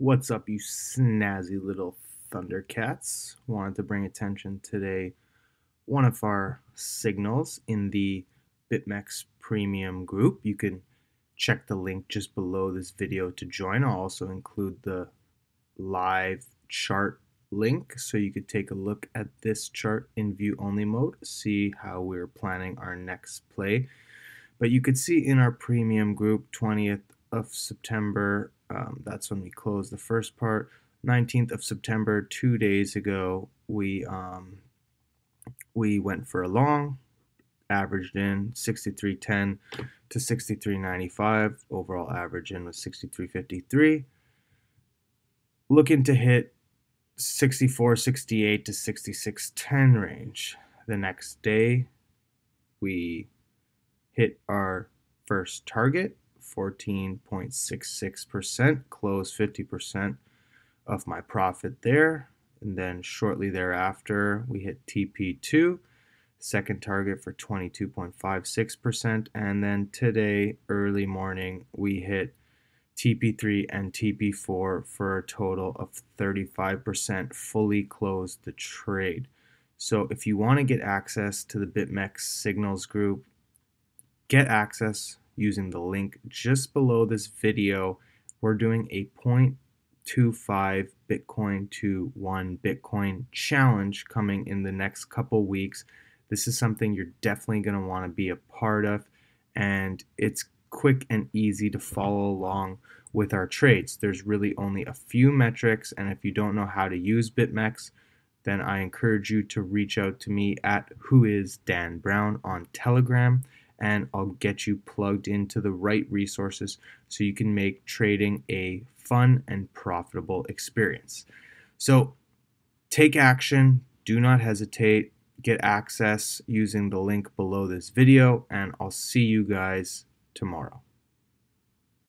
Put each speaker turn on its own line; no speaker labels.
What's up, you snazzy little Thundercats? Wanted to bring attention today one of our signals in the Bitmex Premium group. You can check the link just below this video to join. I'll also include the live chart link so you could take a look at this chart in view only mode, see how we're planning our next play. But you could see in our premium group, 20th of September, that's when we closed the first part. 19th of September, 2 days ago, we went for a long, averaged in 63.10 to 63.95. Overall average in was 63.53. Looking to hit 64.68 to 66.10 range. The next day, we hit our first target, 14.66%, closed 50% of my profit there. And then shortly thereafter, we hit TP2, second target for 22.56%. And then today, early morning, we hit TP3 and TP4 for a total of 35%, fully closed the trade. So if you want to get access to the Bitmex signals group, get access using the link just below this video. We're doing a 0.25 Bitcoin to 1 Bitcoin challenge coming in the next couple weeks. This is something you're definitely going to want to be a part of, and it's quick and easy to follow along with our trades. There's really only a few metrics, and if you don't know how to use Bitmex, then I encourage you to reach out to me at whoisdanbrown on Telegram, and I'll get you plugged into the right resources so you can make trading a fun and profitable experience. So take action, do not hesitate, get access using the link below this video, and I'll see you guys tomorrow.